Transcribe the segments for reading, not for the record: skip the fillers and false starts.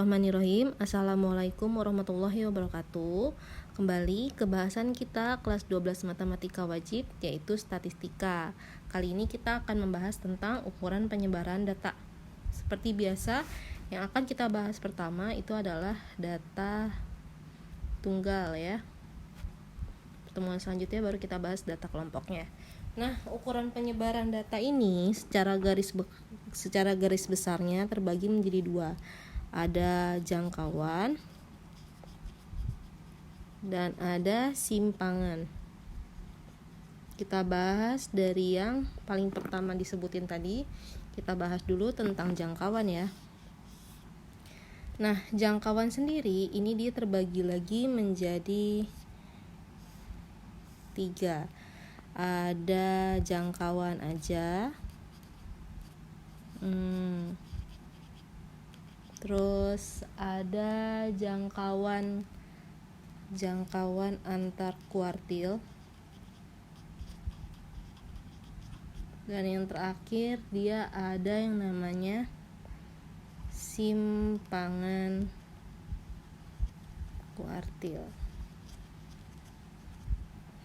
Bismillahirrahmanirrahim. Assalamualaikum warahmatullahi wabarakatuh. Kembali ke bahasan kita kelas 12 matematika wajib, yaitu statistika. Kali ini kita akan membahas tentang ukuran penyebaran data. Seperti biasa, yang akan kita bahas pertama itu adalah data tunggal ya. Pertemuan selanjutnya baru kita bahas data kelompoknya. Nah, ukuran penyebaran data ini secara garis besarnya terbagi menjadi dua. Ada jangkauan dan ada simpangan. Kita bahas dari yang paling pertama disebutin tadi. Kita bahas dulu tentang jangkauan ya. Nah, jangkauan sendiri ini dia terbagi lagi menjadi 3. Ada jangkauan aja, terus ada jangkauan antar kuartil, dan yang terakhir dia ada yang namanya simpangan kuartil.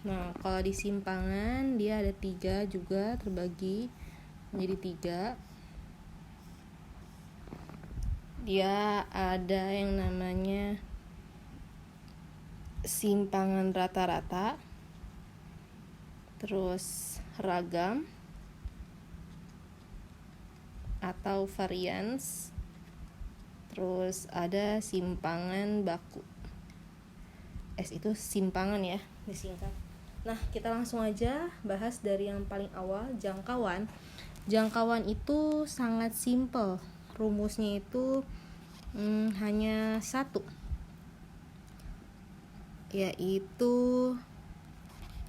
Nah, kalau di simpangan dia ada 3 juga, terbagi menjadi 3. Dia ada yang namanya simpangan rata-rata, terus ragam atau varians, terus ada simpangan baku. S itu simpangan ya, disingkat. Nah, kita langsung aja bahas dari yang paling awal, jangkauan. Jangkauan itu sangat simpel. Rumusnya itu hanya satu, yaitu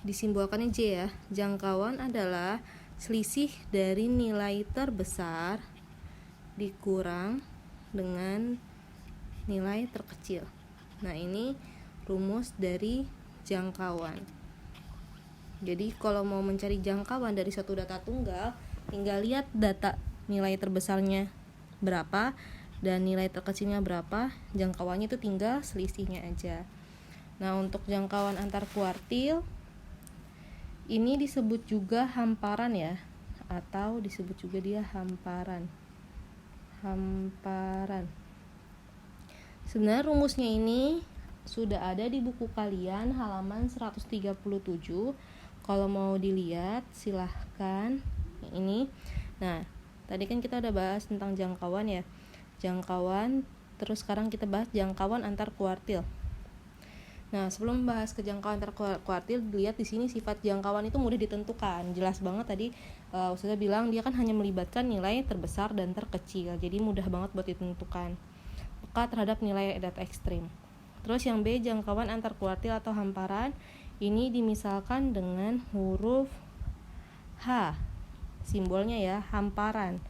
disimbolkannya J ya. Jangkauan adalah selisih dari nilai terbesar dikurang dengan nilai terkecil. Nah, ini rumus dari jangkauan. Jadi kalau mau mencari jangkauan dari suatu data tunggal, tinggal lihat data nilai terbesarnya berapa dan nilai terkecilnya berapa, jangkauannya itu tinggal selisihnya aja. Nah, untuk jangkauan antar kuartil ini disebut juga hamparan ya, atau disebut juga dia hamparan. Sebenarnya rumusnya ini sudah ada di buku kalian halaman 137. Kalau mau dilihat silahkan ini. Nah, tadi kan kita udah bahas tentang jangkauan ya. Jangkauan, terus sekarang kita bahas jangkauan antar kuartil. Nah, sebelum bahas ke jangkauan antar kuartil, dilihat di sini sifat jangkauan itu mudah ditentukan. Jelas banget tadi Ustazah bilang dia kan hanya melibatkan nilai terbesar dan terkecil. Jadi mudah banget buat ditentukan. Peka terhadap nilai data ekstrim. Terus yang B, jangkauan antar kuartil atau hamparan. Ini dimisalkan dengan huruf H. Simbolnya ya, hamparan.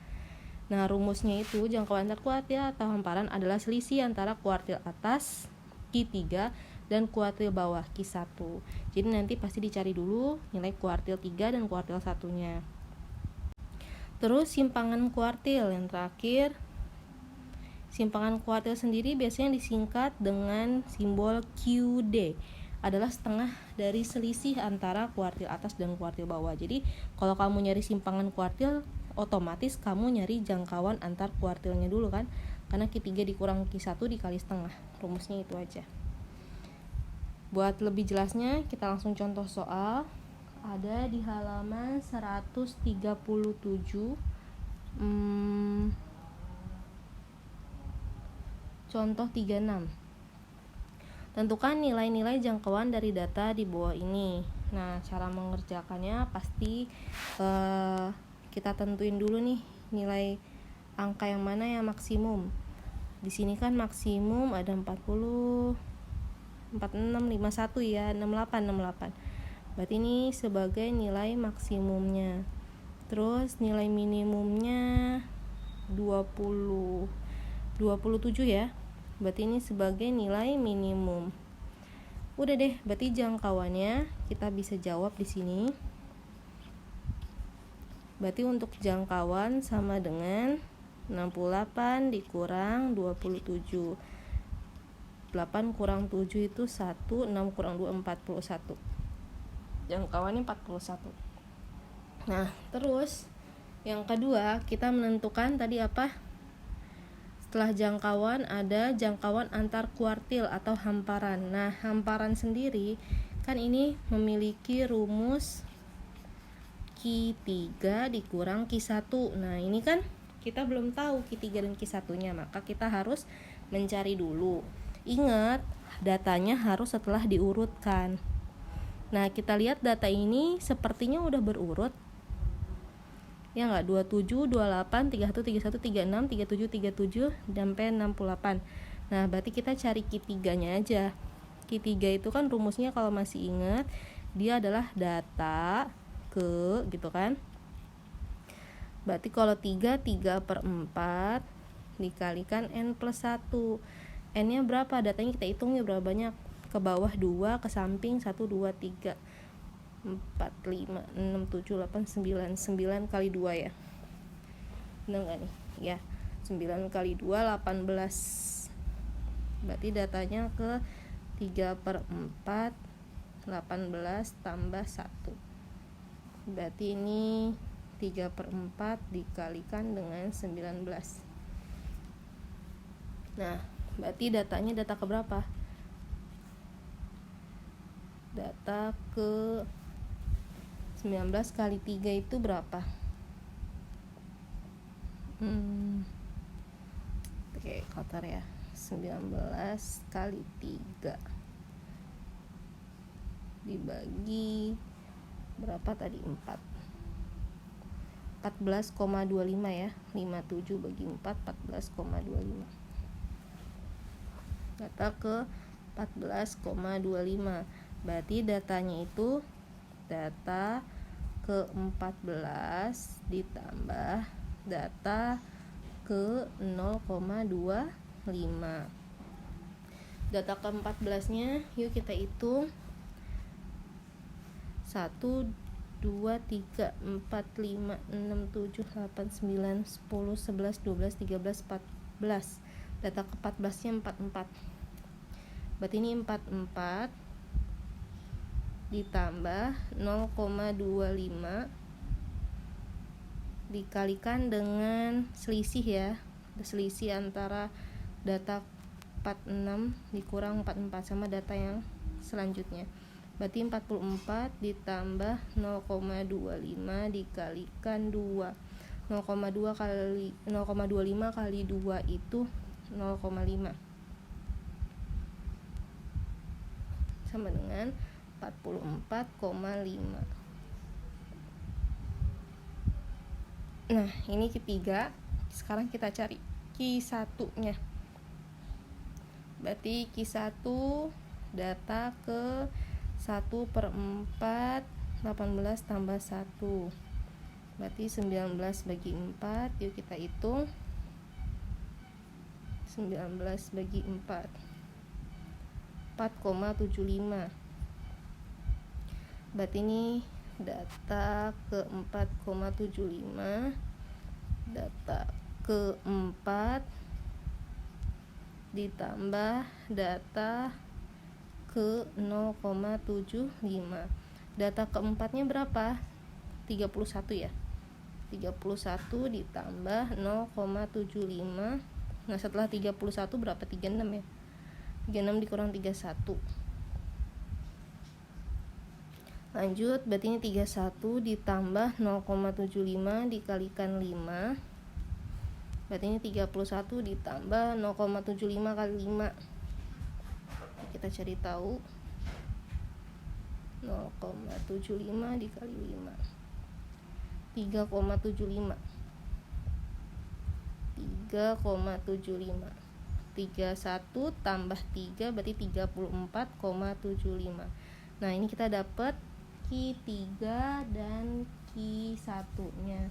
Nah, rumusnya itu jangkauan antar kuartil atau hamparan adalah selisih antara kuartil atas Q3 dan kuartil bawah Q1. Jadi nanti pasti dicari dulu nilai kuartil 3 dan kuartil 1-nya. Terus simpangan kuartil yang terakhir. Simpangan kuartil sendiri biasanya disingkat dengan simbol QD. Adalah setengah dari selisih antara kuartil atas dan kuartil bawah. Jadi kalau kamu nyari simpangan kuartil, otomatis kamu nyari jangkauan antar kuartilnya dulu kan, karena Q3 dikurang Q1 dikali setengah. Rumusnya itu aja. Buat lebih jelasnya kita langsung contoh soal. Ada di halaman 137. Contoh 36. Tentukan nilai-nilai jangkauan dari data di bawah ini. Nah, cara mengerjakannya pasti kita tentuin dulu nih nilai angka yang mana yang maksimum. Di sini kan maksimum ada 40, 46, 51 ya, 68. Berarti ini sebagai nilai maksimumnya. Terus nilai minimumnya 27 ya. Berarti ini sebagai nilai minimum. Udah deh, berarti jangkauannya kita bisa jawab di sini. Berarti untuk jangkauan sama dengan 68 dikurang 27. 8 kurang 7 itu 1, 6 kurang 2 41. Jangkauannya 41. Nah, terus yang kedua kita menentukan tadi apa? Setelah jangkauan ada jangkauan antar kuartil atau hamparan. Nah, hamparan sendiri kan ini memiliki rumus Q3 dikurang Q1. Nah, ini kan kita belum tahu Q3 dan Q1-nya, maka kita harus mencari dulu. Ingat, datanya harus setelah diurutkan. Nah, kita lihat data ini sepertinya udah berurut. Ya enggak? 27, 28, 31, 31, 36, 37, 37 sampai 68. Nah, berarti kita cari Q3-nya aja. Q3 itu kan rumusnya kalau masih ingat, dia adalah data ke gitu kan. Berarti kalau 3/4 dikalikan N plus 1. N nya berapa? Datanya kita hitung ya berapa banyak. Ke bawah 2, ke samping 1, 2, 3, 4, 5, 6, 7, 8, 9. 9 kali 2 ya. Benar gak nih? Ya, 9 kali 2, 18. Berarti datanya ke 3/4, 18 tambah 1. Berarti ini 3/4 dikalikan dengan 19. Nah, berarti datanya data ke berapa? Data ke 19 kali 3 itu berapa? Oke, kotor ya. 19 kali 3 dibagi berapa tadi? 4. 14,25 ya. 57 bagi 4, 14,25. Data ke 14,25. Berarti datanya itu data ke 14 ditambah data ke 0,25. Data ke 14 nya yuk kita hitung. 1, 2, 3, 4, 5, 6, 7, 8, 9, 10, 11, 12, 13, 14. Data ke 14 nya 44. Berarti ini 44 ditambah 0,25 dikalikan dengan selisih ya. Selisih antara data 46 dikurang 44 sama data yang selanjutnya. Berarti 44 ditambah 0,25 dikalikan 2. 0,25 kali 2 itu 0,5. Sama dengan 44,5. Nah, ini ketiga. Sekarang kita cari Q1-nya. Berarti Q1 data ke 1/4 18 tambah 1. Berarti 19 bagi 4. Yuk kita hitung. 19 bagi 4. 4,75. Berarti ini data ke 4,75, data ke 4 ditambah data ke 0,75. Data keempatnya berapa? 31 ya. 31 ditambah 0,75. Nah, setelah 31 berapa? 36 ya. 36 dikurang 31. Lanjut, berarti ini 31 ditambah 0,75 dikalikan 5. Berarti ini 31 ditambah 0,75 kali 5. Kita cari tahu. 0,75 dikali 5. 3,75. 3,75. 31 tambah 3 berarti 34,75. Nah, ini kita dapat Q3 dan Q1-nya.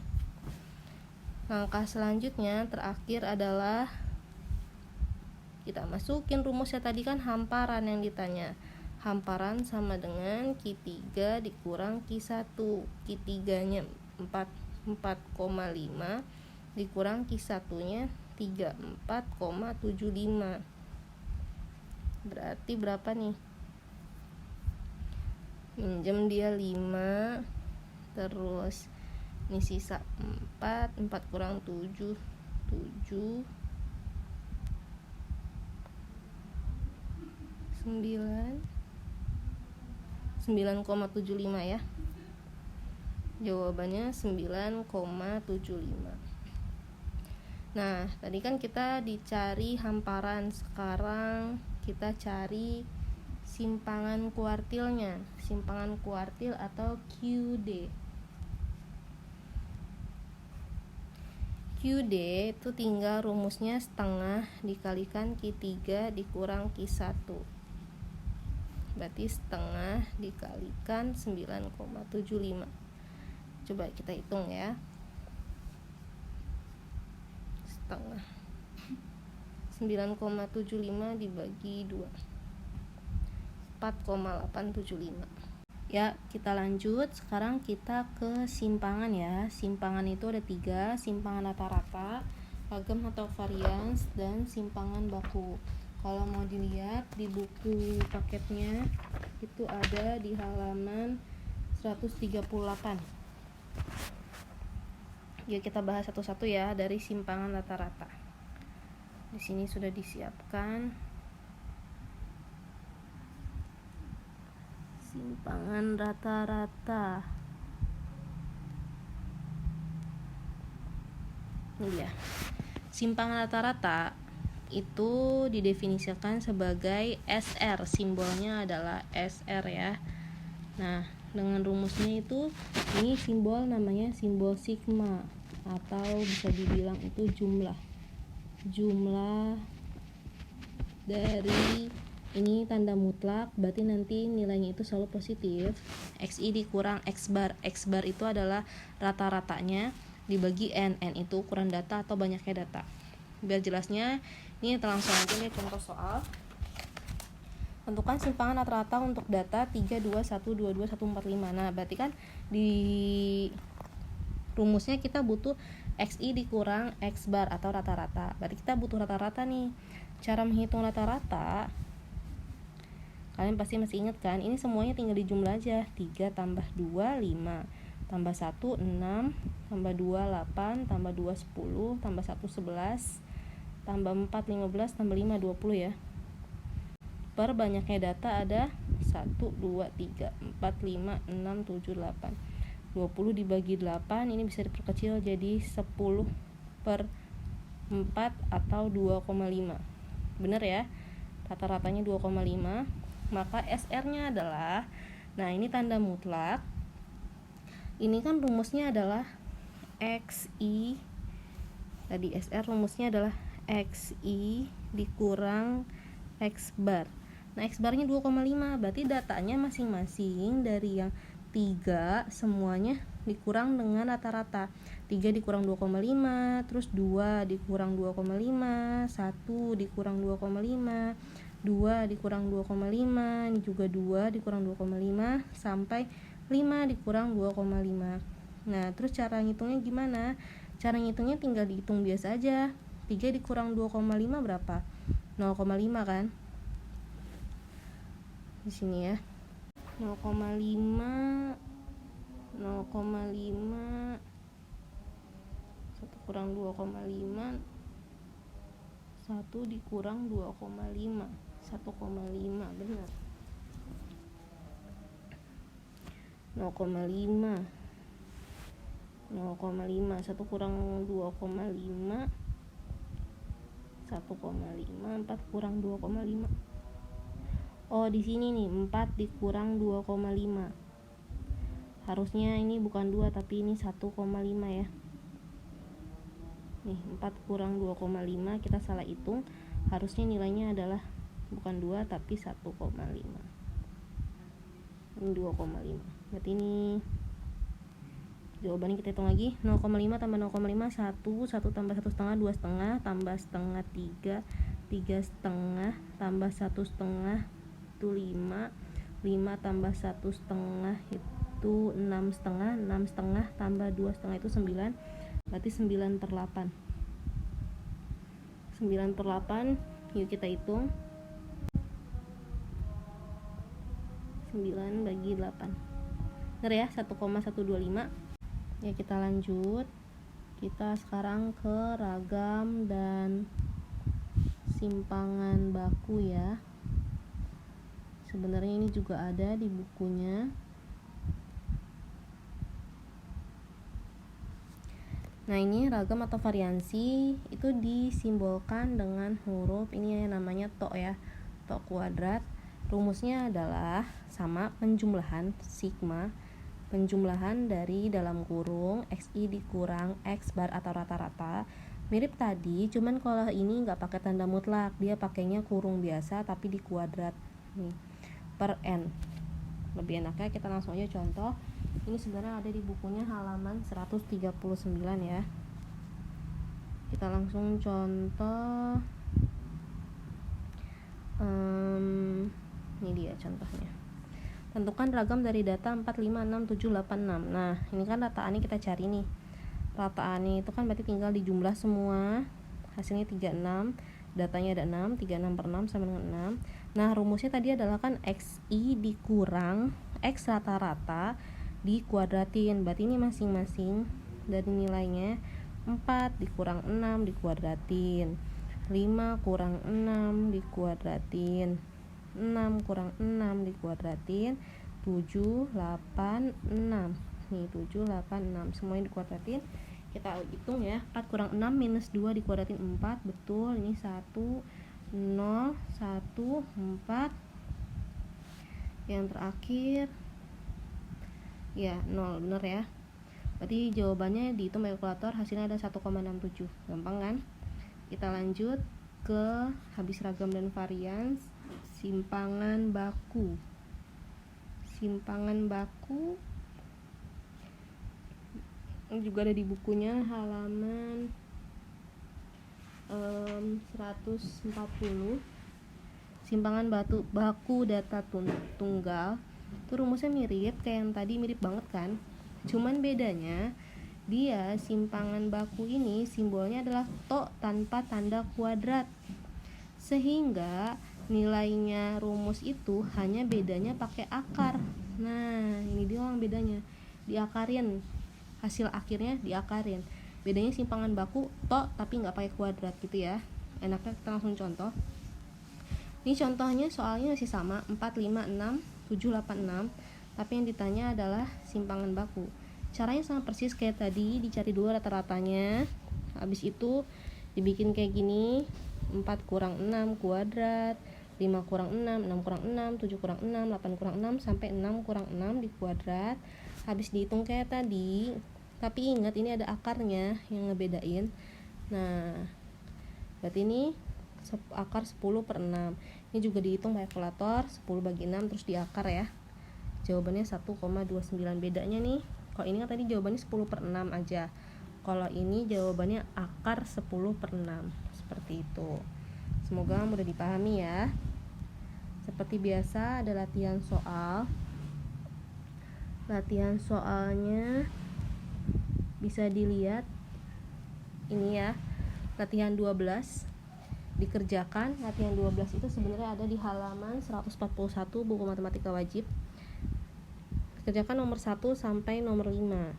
Langkah selanjutnya terakhir adalah kita masukin rumusnya. Tadi kan hamparan yang ditanya. Hamparan sama dengan Q3 dikurang Q1. Q3-nya 4,5 dikurang Q1 nya 34,75. Berarti berapa nih? Minjem dia 5, terus ini sisa 4 kurang 7 9,75 ya. Jawabannya 9,75. Nah, tadi kan kita dicari hamparan, sekarang kita cari simpangan kuartilnya, simpangan kuartil atau QD. QD itu tinggal rumusnya setengah dikalikan Q3 dikurang Q1. Berarti setengah dikalikan 9,75. Coba kita hitung ya. Setengah 9,75 dibagi 2, 4,875. Ya, kita lanjut. Sekarang kita ke simpangan ya. Simpangan itu ada 3, simpangan rata-rata, ragam atau varians, dan simpangan baku. Kalau mau dilihat di buku paketnya itu ada di halaman 138. Yuk kita bahas satu-satu ya dari simpangan rata-rata. Di sini sudah disiapkan simpangan rata-rata. Ini dia. Simpangan rata-rata itu didefinisikan sebagai SR, simbolnya adalah SR ya. Nah, dengan rumusnya itu, ini simbol namanya simbol sigma, atau bisa dibilang itu jumlah dari ini tanda mutlak, berarti nanti nilainya itu selalu positif. XI dikurang X bar itu adalah rata-ratanya dibagi N itu ukuran data atau banyaknya data. Biar jelasnya, ini kita langsung aja nih contoh soal. Tentukan simpangan rata-rata untuk data 3, 2, 1, 2, 2, 1, 4, 5. Nah, berarti kan di rumusnya kita butuh XI dikurang X bar atau rata-rata. Berarti kita butuh rata-rata nih. Cara menghitung rata-rata, kalian pasti masih ingat kan? Ini semuanya tinggal dijumlah aja. 3 tambah 2, 5. Tambah 1, 6. Tambah 2, 8. Tambah 2, 10. Tambah 1, 11. Tambah 4, 15. Tambah 5, 20 ya. Per banyaknya data ada 1, 2, 3, 4, 5, 6, 7, 8. 20 dibagi 8 ini bisa diperkecil jadi 10 per 4 atau 2,5. Bener ya? Rata-ratanya 2,5. Maka SR-nya adalah, nah ini tanda mutlak. Ini kan rumusnya adalah XI. Tadi SR rumusnya adalah XI dikurang X bar. Nah, X barnya 2,5, berarti datanya masing-masing dari yang 3 semuanya dikurang dengan rata-rata. 3 dikurang 2,5, terus 2 dikurang 2,5, 1 dikurang 2,5, 2 dikurang 2,5, ini juga 2 dikurang 2,5, sampai 5 dikurang 2,5. Nah, terus cara ngitungnya gimana? Cara ngitungnya tinggal dihitung biasa aja. 3 dikurang 2,5 berapa? 0,5 kan? Di sini ya. 0,5 1 kurang 2,5, 1 dikurang 2,5, 1,5 benar. 0,5 1 kurang 2,5, 1,5, 4 kurang 2,5. Oh, di sini nih 4 dikurang 2,5. Harusnya ini bukan 2 tapi ini 1,5 ya. Nih 4 kurang 2,5 kita salah hitung. Harusnya nilainya adalah bukan 2 tapi 1,5. Ini 2,5. Berarti ini jawabannya kita hitung lagi. 0,5 tambah 0,5 1, 1 tambah 1 setengah 2 setengah, tambah setengah 3, 3 setengah, tambah 1 setengah itu 5, 5 tambah 1 setengah itu 6 setengah, 6 setengah tambah 2 setengah itu 9, berarti 9/8. 9/8, yuk kita hitung. 9 bagi 8. Benar ya, 1,125. Ya, kita lanjut. Kita sekarang ke ragam dan simpangan baku ya. Sebenarnya ini juga ada di bukunya. Nah, ini ragam atau variansi itu disimbolkan dengan huruf ini ya, namanya to ya, to kuadrat. Rumusnya adalah sama penjumlahan sigma, penjumlahan dari dalam kurung xi dikurang x bar atau rata-rata. Mirip tadi, cuman kalau ini nggak pakai tanda mutlak, dia pakainya kurung biasa tapi di kuadrat nih, per n. Lebih enaknya kita langsung aja contoh. Ini sebenarnya ada di bukunya halaman 139 ya. Kita langsung contoh. Ini dia contohnya. Tentukan ragam dari data 4, 5, 6, 7, 8, 6. Nah, ini kan rataannya kita cari nih. Rataannya itu kan berarti tinggal dijumlah semua. Hasilnya 36. Datanya ada 6, 36/6 sama dengan 6. Nah, rumusnya tadi adalah kan xi dikurang x rata-rata dikuadratin. Berarti ini masing-masing dari nilainya 4 dikurang 6 dikuadratin, 5 kurang 6 dikuadratin, 6 kurang 6 dikuadratin, 7, 8, 6. Nih, 7, 8, 6 semuanya dikuadratin. Kita hitung ya, 4 kurang 6 minus 2 dikuadratin 4, betul. Ini 1, 0, 1, 4. Yang terakhir ya 0, bener ya. Berarti jawabannya dihitung pakai kalkulator, hasilnya ada 1,67. Gampang kan? Kita lanjut ke habis ragam dan varians, simpangan baku. Simpangan baku juga ada di bukunya halaman 140. Simpangan baku data tunggal itu rumusnya mirip kayak yang tadi, mirip banget kan, cuman bedanya dia simpangan baku ini simbolnya adalah to tanpa tanda kuadrat, sehingga nilainya rumus itu hanya bedanya pakai akar. Nah, ini dia yang bedanya, diakarin, hasil akhirnya diakarin. Bedanya simpangan baku to tapi nggak pakai kuadrat gitu ya. Enaknya kita langsung contoh. Ini contohnya soalnya masih sama, 4, 5, 6, 7, 8, 6. Tapi yang ditanya adalah simpangan baku. Caranya sama persis kayak tadi, dicari dulu rata-ratanya. Habis itu dibikin kayak gini, 4 kurang 6 kuadrat, 5 kurang 6, 6 kurang 6, 7 kurang 6, 8 kurang 6, sampai 6 kurang 6 di kuadrat. Habis dihitung kayak tadi, tapi ingat ini ada akarnya yang ngebedain. Nah, berarti ini akar 10/6. Ini juga dihitung pakai kalkulator, 10 bagi 6 terus diakar ya. Jawabannya 1,29. Bedanya nih, kalau ini kan tadi jawabannya 10/6 aja. Kalau ini jawabannya akar 10/6. Seperti itu. Semoga mudah dipahami ya. Seperti biasa ada latihan soal. Latihan soalnya bisa dilihat ini ya. Latihan 12 dikerjakan. Latihan 12 itu sebenarnya ada di halaman 141 buku matematika wajib. Kerjakan nomor 1 sampai nomor 5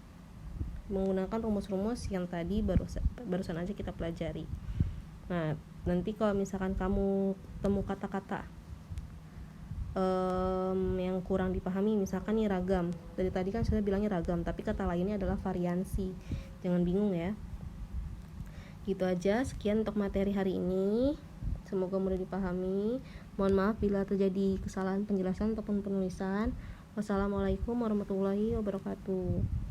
menggunakan rumus-rumus yang tadi barusan aja kita pelajari. Nah, nanti kalau misalkan kamu temu kata-kata yang kurang dipahami, misalkan nih ragam, dari tadi kan saya bilangnya ragam tapi kata lainnya adalah variansi, jangan bingung ya. Gitu aja, sekian untuk materi hari ini, semoga mudah dipahami. Mohon maaf bila terjadi kesalahan penjelasan ataupun penulisan. Wassalamualaikum warahmatullahi wabarakatuh.